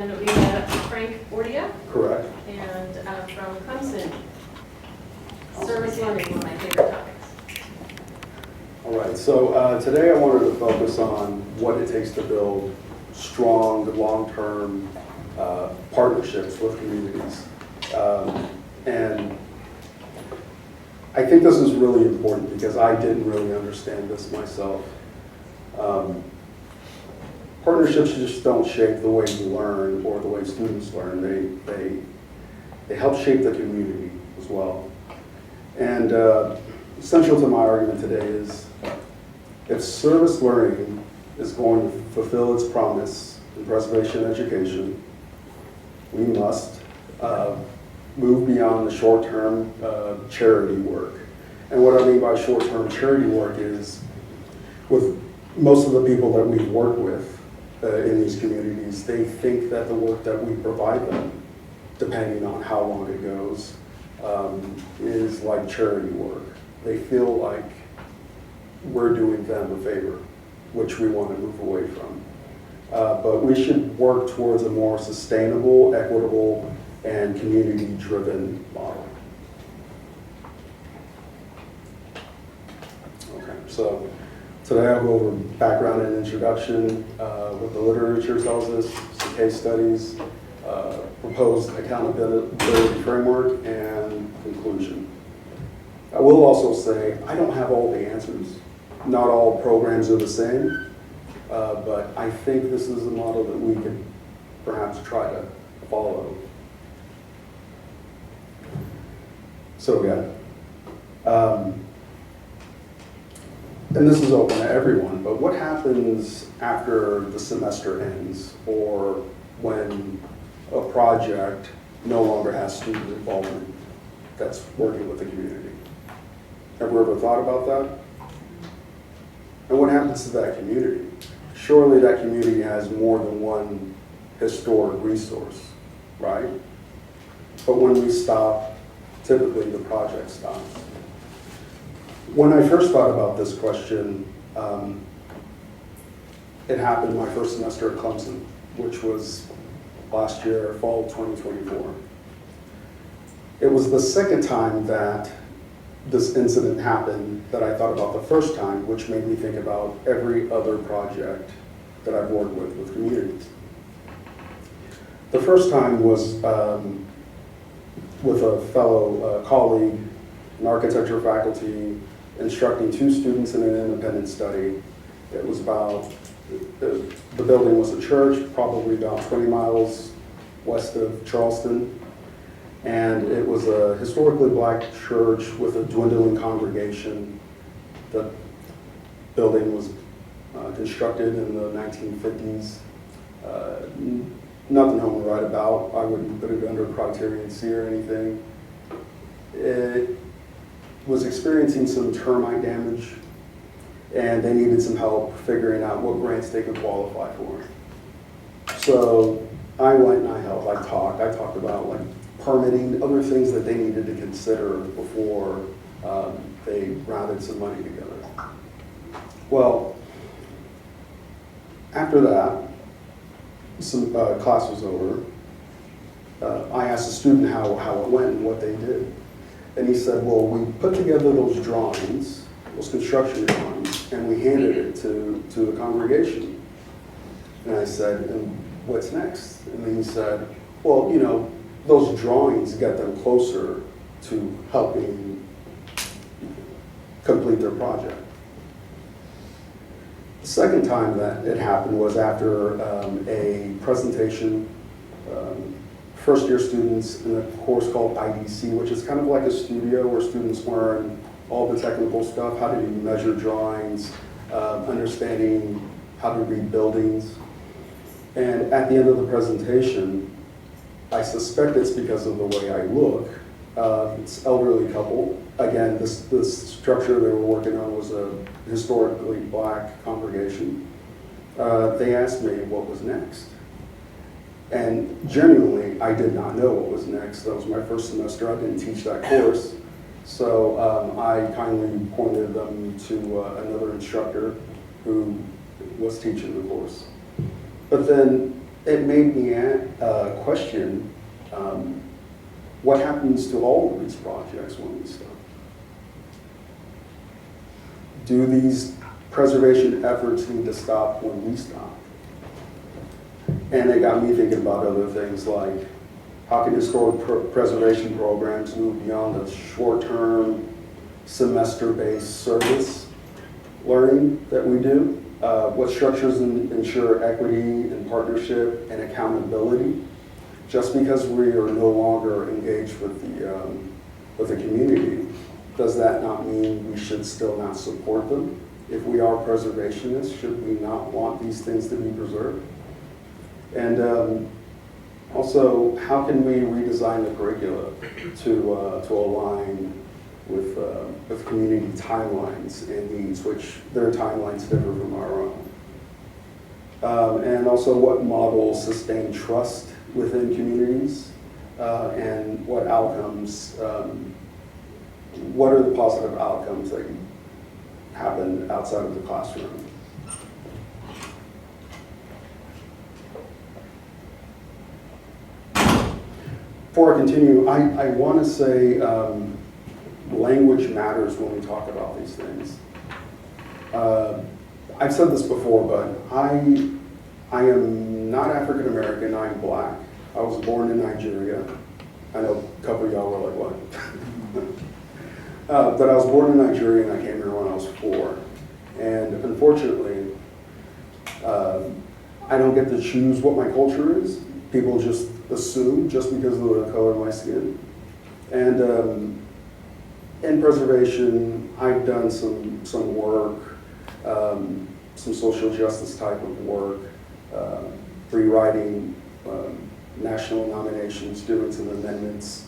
And we have Frank Ordia Correct. and from Clemson. Service learning, one of my favorite topics. All right, so today I wanted to focus on what it takes to build strong, long-term partnerships with communities. And I think this is really important because I didn't really understand this myself. Partnerships just don't shape the way you learn or the way students learn. They help shape the community as well. And essential to my argument today is if service learning is going to fulfill its promise in preservation education, we must move beyond the short-term charity work. And what I mean by short-term charity work is with most of the people that we've worked with in these communities, they think that the work that we provide them, depending on how long it goes, is like charity work. They feel like we're doing them a favor, which we want to move away from. But we should work towards a more sustainable, equitable, and community-driven model. Okay, so today I'll go over background and introduction, what the literature tells us, some case studies, proposed accountability framework, and conclusion. I will also say I don't have all the answers. Not all programs are the same, but I think this is a model that we could perhaps try to follow. So and this is open to everyone, but what happens after the semester ends or when a project no longer has student involvement that's working with the community? Have we ever thought about that? And what happens to that community? Surely that community has more than one historic resource, right? But when we stop, typically the project stops. When I first thought about this question, it happened my first semester at Clemson, which was last year, fall of 2024. It was the second time that this incident happened that I thought about the first time, which made me think about every other project that I've worked with communities. The first time was with a fellow colleague, an architecture faculty, instructing two students in an independent study. It was about, the building was a church, probably about 20 miles west of Charleston. And it was a historically black church with a dwindling congregation. The building was constructed in the 1950s. Nothing home to write about. I wouldn't put it under criterion C or anything. It was experiencing some termite damage, and they needed some help figuring out what grants they could qualify for. So I went and I helped. I talked about like permitting, other things that they needed to consider before they rounded some money together. Well, after that, some class was over. I asked the student how it went and what they did. And he said, well, we put together those drawings, those construction drawings, and we handed it to the congregation. And I said, and what's next? And then he said, well, you know, those drawings get them closer to helping complete their project. The second time that it happened was after a presentation. First year students in a course called IDC, which is kind of like a studio where students learn all the technical stuff, how to measure drawings, understanding how to read buildings. And at the end of the presentation, I suspect it's because of the way I look. It's an elderly couple. Again, this structure they were working on was a historically black congregation. They asked me what was next. And genuinely, I did not know what was next. That was my first semester. I didn't teach that course. So I kindly pointed them to another instructor who was teaching the course. But then it made me question what happens to all of these projects when we stop. Do these preservation efforts need to stop when we stop? And it got me thinking about other things like, how can historic preservation programs move beyond the short-term, semester-based service learning that we do? What structures ensure equity and partnership and accountability? Just because we are no longer engaged with the community, does that not mean we should still not support them? If we are preservationists, should we not want these things to be preserved? And also, how can we redesign the curricula to align with community timelines and needs, which their timelines differ from our own? And also, what models sustain trust within communities, and what outcomes, what are the positive outcomes that happen outside of the classroom? Before I continue, I want to say language matters when we talk about these things. I've said this before, but I am not African American, I'm black. I was born in Nigeria. I know a couple of y'all were like, what? But I was born in Nigeria and I came here when I was 4. And unfortunately, I don't get to choose what my culture is. People just assume just because of the color of my skin. And in preservation, I've done some work, some social justice type of work, rewriting national nominations, doing some amendments.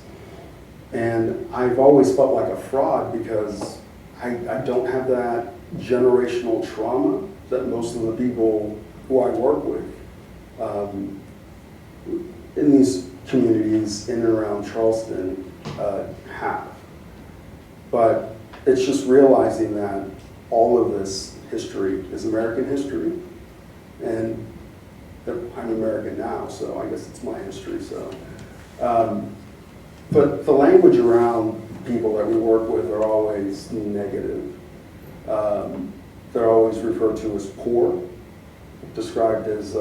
And I've always felt like a fraud because I don't have that generational trauma that most of the people who I work with in these communities in and around Charleston have. But it's just realizing that all of this history is American history, and I'm American now, so I guess it's my history. So, but the language around people that we work with are always negative. They're always referred to as poor, described as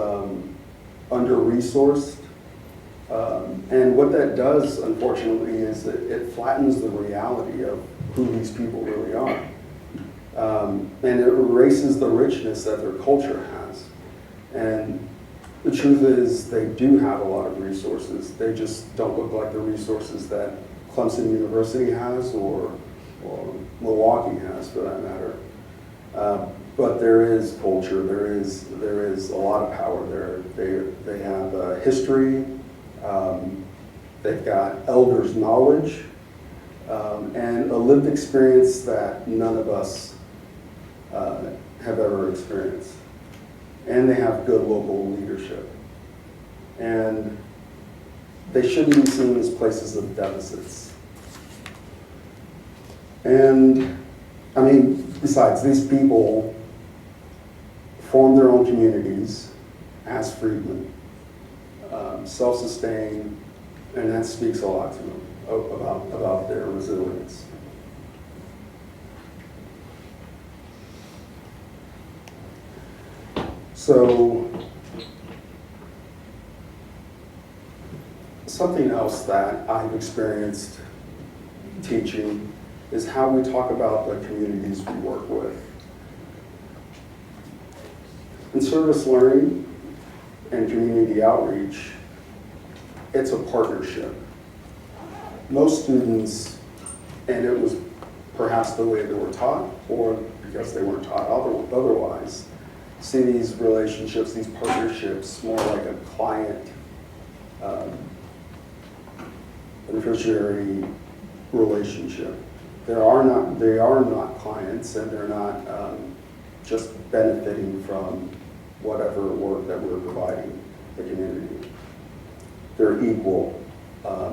under-resourced. And what that does, unfortunately, is that it flattens the reality of who these people really are. And it erases the richness that their culture has. And the truth is, they do have a lot of resources. They just don't look like the resources that Clemson University has or Milwaukee has, for that matter. But there is culture. There is a lot of power there. They have history. They've got elders' knowledge and a lived experience that none of us have ever experienced. And they have good local leadership. And they shouldn't be seen as places of deficits. And, I mean, besides, these people form their own communities as freedmen, self-sustained, and that speaks a lot to them about their resilience. So, something else that I've experienced teaching is how we talk about the communities we work with. In service learning and community outreach, it's a partnership. Most students, and it was perhaps the way they were taught, or because they weren't taught otherwise, see these relationships, these partnerships, more like a client beneficiary relationship. They are not clients, and they're not just benefiting from whatever work that we're providing the community. They're equal.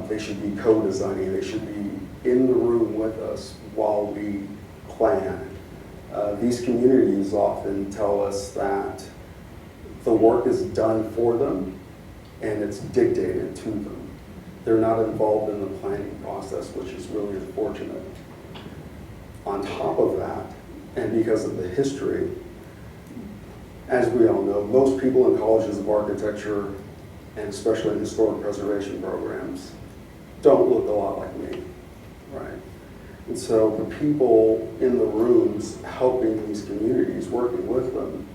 They should be co-designing. They should be in the room with us while we plan. These communities often tell us that the work is done for them and it's dictated to them. They're not involved in the planning process, which is really unfortunate. On top of that, and because of the history, as we all know, most people in colleges of architecture, and especially in historic preservation programs, don't look a lot like me, right? And so the people in the rooms helping these communities, working with them,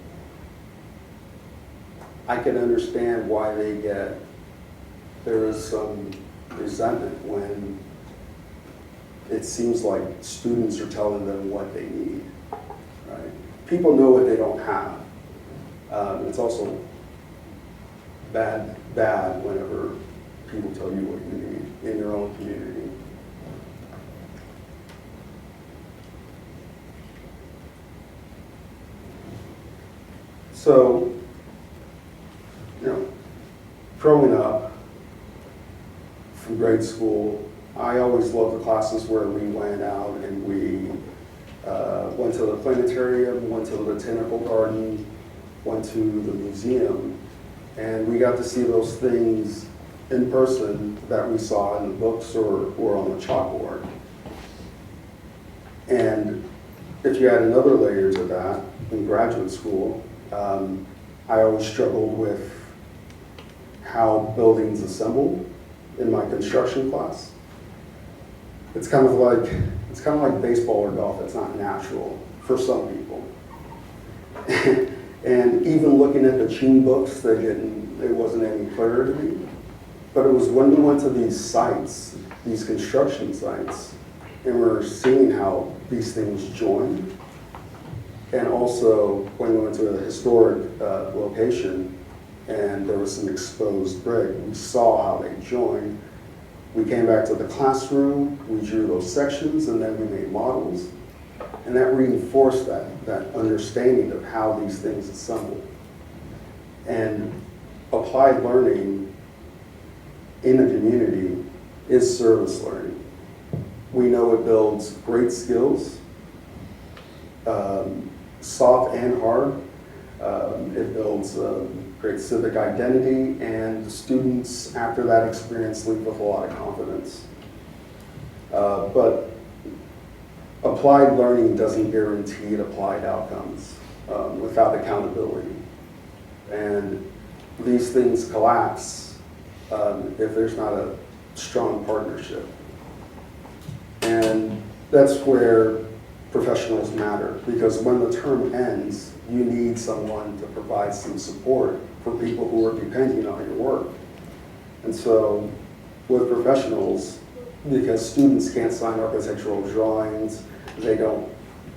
I can understand why there is some resentment when it seems like students are telling them what they need, right? People know what they don't have. It's also bad whenever people tell you what you need in your own community. So, growing up from grade school, I always loved the classes where we went out and we went to the planetarium, went to the botanical garden, went to the museum, and we got to see those things in person that we saw in the books or on the chalkboard. And if you add another layer to that, in graduate school, I always struggled with how buildings assemble in my construction class. It's kind of like baseball or golf. It's not natural for some people. And even looking at the Ching books, it wasn't any clearer to me. But it was when we went to these sites, these construction sites, and we were seeing how these things join. And also when we went to a historic location and there was some exposed brick, we saw how they joined. We came back to the classroom, we drew those sections, and then we made models. And that reinforced that understanding of how these things assemble. And applied learning in a community is service learning. We know it builds great skills, soft and hard. It builds great civic identity, and students after that experience leave with a lot of confidence. But applied learning doesn't guarantee applied outcomes without accountability. And these things collapse if there's not a strong partnership. And that's where professionals matter, because when the term ends, you need someone to provide some support for people who are depending on your work. And so with professionals, because students can't sign architectural drawings, they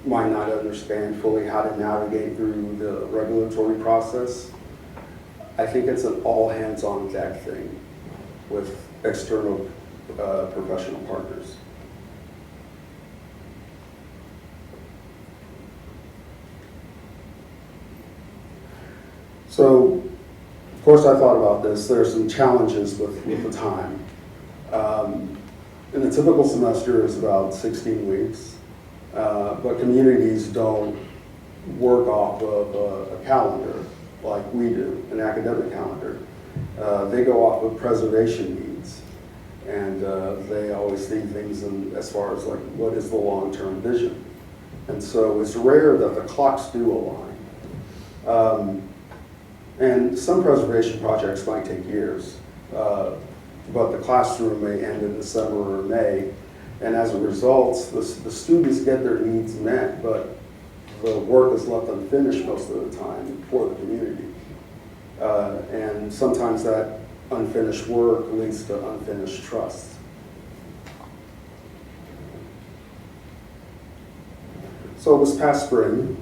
might not understand fully how to navigate through the regulatory process, I think it's an all hands on deck thing with external professional partners. So, of course, I thought about this. There are some challenges with the time. And a typical semester is about 16 weeks, but communities don't work off of a calendar like we do, an academic calendar. They go off of preservation needs, and they always see things as far as like, what is the long-term vision? And so it's rare that the clocks do align. And some preservation projects might take years, but the classroom may end in December or May, and as a result, the students get their needs met, but the work is left unfinished most of the time for the community. And sometimes that unfinished work leads to unfinished trust. So this past spring,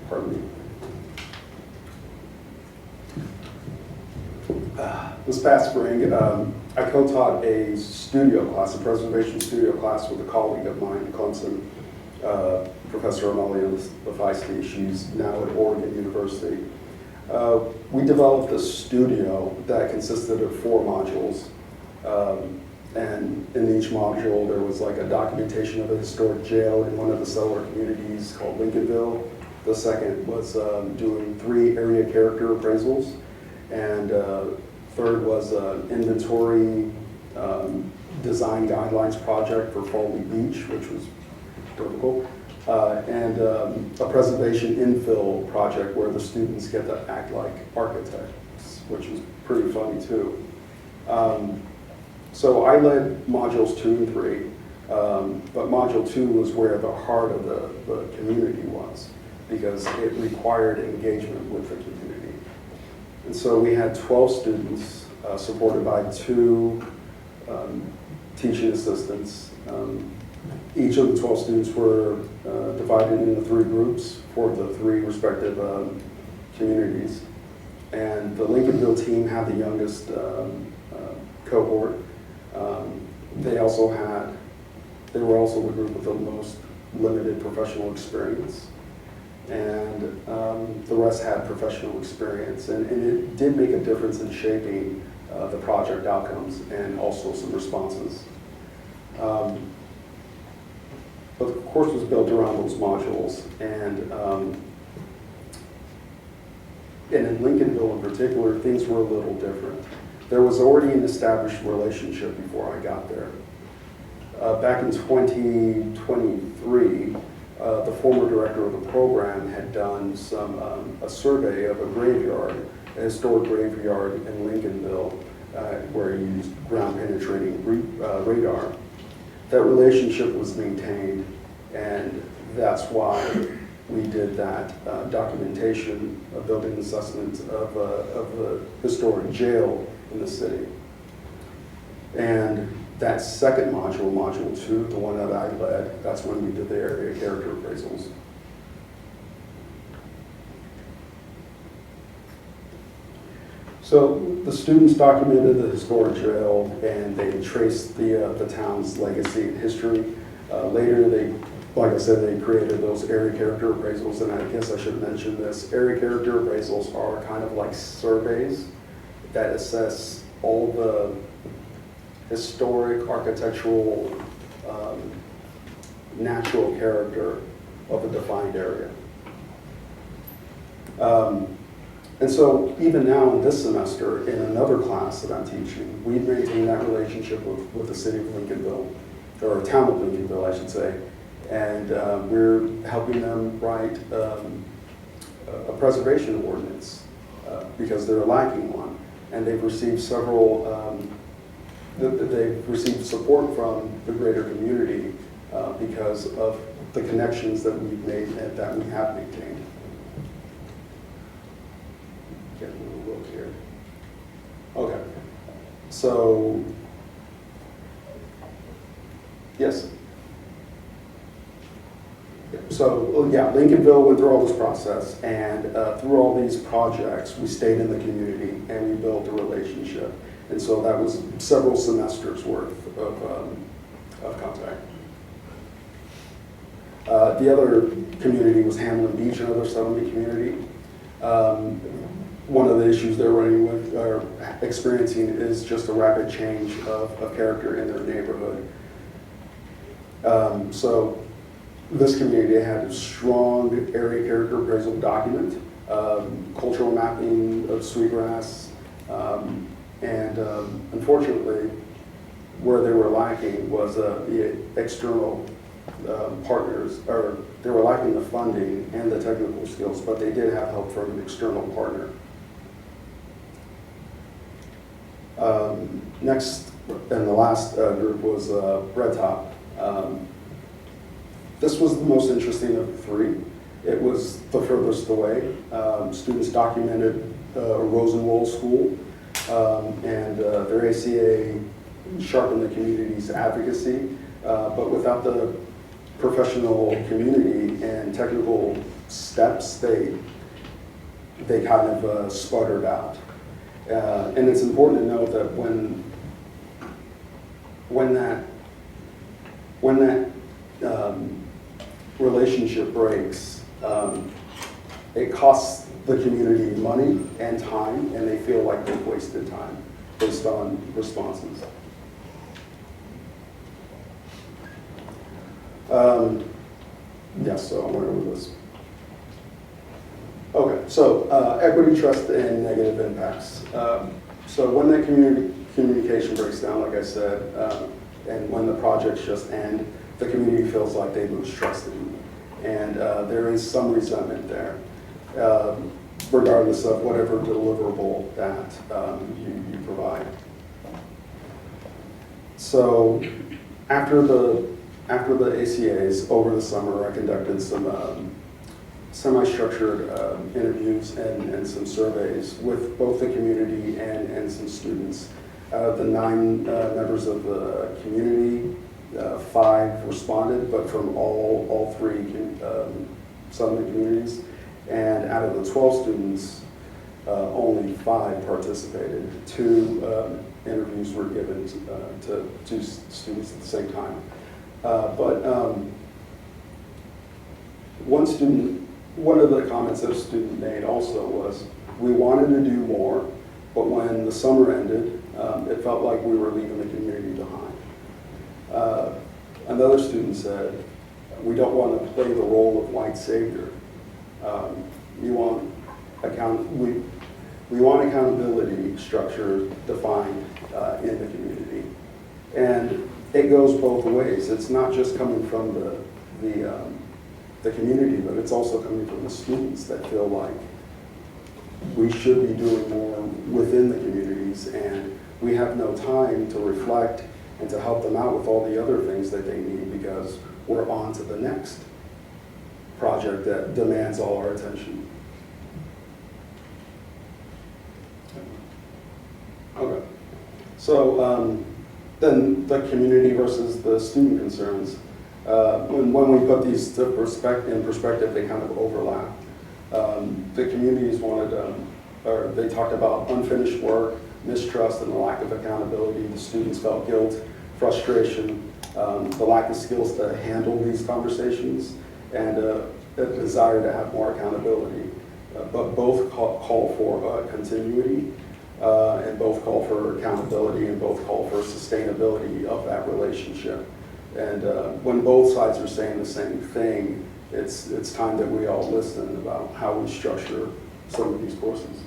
pardon me, this past spring, I co-taught a studio class, a preservation studio class with a colleague of mine, Clemson, Professor Amalia Lefeisty. She's now at Oregon University. We developed a studio that consisted of 4 modules. And in each module, there was like a documentation of a historic jail in one of the settler communities called Lincolnville. The second was doing 3 area character appraisals. And third was an inventory design guidelines project for Foley Beach, which was difficult. And a preservation infill project where the students get to act like architects, which was pretty funny too. So I led modules 2 and 3, but module 2 was where the heart of the community was, because it required engagement with the community. And so we had 12 students supported by 2 teaching assistants. Each of the 12 students were divided into 3 groups for the 3 respective communities. And the Lincolnville team had the youngest cohort. They were also the group with the most limited professional experience. And the rest had professional experience. And it did make a difference in shaping the project outcomes and also some responses. But the course was built around those modules, and in Lincolnville in particular, things were a little different. There was already an established relationship before I got there. Back in 2023, the former director of the program had done a survey of a graveyard, a historic graveyard in Lincolnville, where he used ground penetrating radar. That relationship was maintained, and that's why we did that documentation, a building assessment of the historic jail in the city. And that second module, module 2, the one that I led, that's when we did the area character appraisals. So the students documented the historic jail, and they traced the town's legacy and history. Later, like I said, they created those area character appraisals, and I guess I should mention this. Area character appraisals are kind of like surveys that assess all the historic, architectural, natural character of a defined area. And so even now in this semester, in another class that I'm teaching, we maintain that relationship with the city of Lincolnville, or town of Lincolnville, I should say. And we're helping them write a preservation ordinance because they're lacking one. And they've received they've received support from the greater community because of the connections that we've made and that we have maintained. Get a little look here. Okay. So, yes. So, yeah, Lincolnville went through all this process, and through all these projects, we stayed in the community and we built a relationship. And so that was several semesters worth of contact. The other community was Hamlin Beach, another settlement community. One of the issues they're running with or experiencing is just a rapid change of character in their neighborhood. So this community had a strong area character appraisal document, cultural mapping of Sweetgrass, and unfortunately, where they were lacking was the external partners, or they were lacking the funding and the technical skills, but they did have help from an external partner. Next, and the last group was Red Top. This was the most interesting of the 3. It was the furthest away. Students documented Rosenwald School, and their ACA sharpened the community's advocacy, but without the professional community and technical steps, they kind of sputtered out. And it's important to note that when that relationship breaks, it costs the community money and time, and they feel like they've wasted time based on responses. Yes, so I went over this. Okay, so equity, trust, and negative impacts. So when that communication breaks down, like I said, and when the projects just end, the community feels like they lose trust in you. And there is some resentment there, regardless of whatever deliverable that you provide. So after the ACAs over the summer, I conducted some semi-structured interviews and some surveys with both the community and some students. The 9 members of the community, 5 responded, but from all 3 Southern communities. And out of the 12 students, only 5 participated. 2 interviews were given to 2 students at the same time. One of the comments that a student made also was, we wanted to do more, but when the summer ended, it felt like we were leaving the community behind. Another student said, we don't want to play the role of white savior. We want accountability structure defined in the community. And it goes both ways. It's not just coming from the community, but it's also coming from the students that feel like we should be doing more within the communities, and we have no time to reflect and to help them out with all the other things that they need because we're on to the next project that demands all our attention. Okay. So then the community versus the student concerns. When we put these in perspective, they kind of overlap. The communities or they talked about unfinished work, mistrust, and the lack of accountability. The students felt guilt, frustration, the lack of skills to handle these conversations, and a desire to have more accountability. But both call for continuity, and both call for accountability, and both call for sustainability of that relationship. And when both sides are saying the same thing, it's time that we all listen about how we structure some of these courses.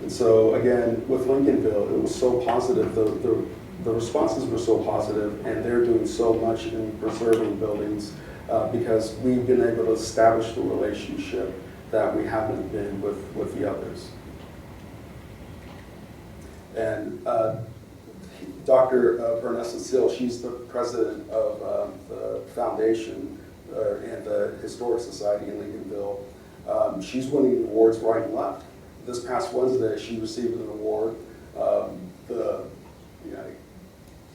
And so again, with Lincolnville, it was so positive. The responses were so positive, and they're doing so much in preserving buildings because we've been able to establish the relationship that we haven't been with the others. And Dr. Vanessa Sill, she's the president of the foundation and the Historic Society in Lincolnville. She's winning awards right and left. This past Wednesday, she received an award, the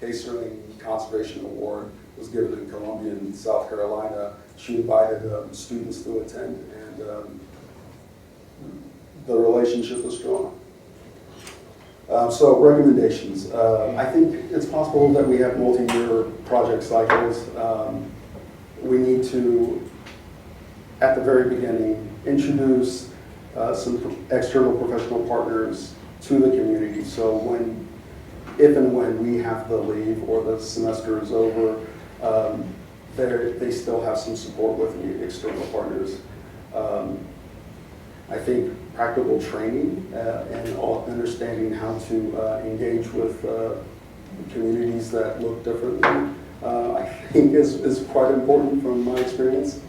Case Sterling Conservation Award was given in Columbia in South Carolina. She invited students to attend, and the relationship is strong. So recommendations. I think it's possible that we have multi-year project cycles. We need to, at the very beginning, introduce some external professional partners to the community. So if and when we have to leave or the semester is over, they still have some support with the external partners. I think practical training and understanding how to engage with communities that look differently, I think is quite important from my experience.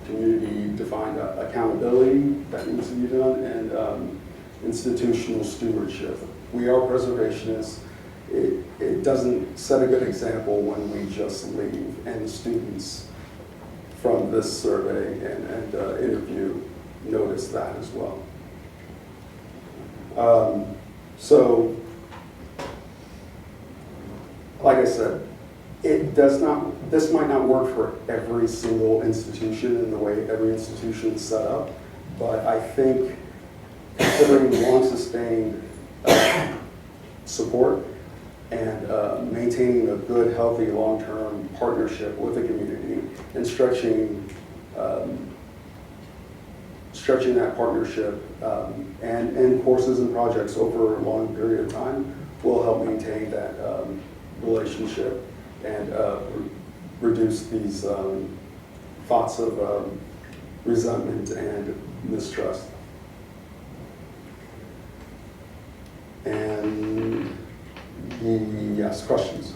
Community-defined accountability that needs to be done, and institutional stewardship. We are preservationists. It doesn't set a good example when we just leave, and the students from this survey and interview notice that as well. So, like I said, this might not work for every single institution in the way every institution is set up, but I think considering long-sustained support and maintaining a good, healthy, long-term partnership with the community and stretching that partnership and courses and projects over a long period of time will help maintain that relationship and reduce these thoughts of resentment and mistrust. And yes, questions?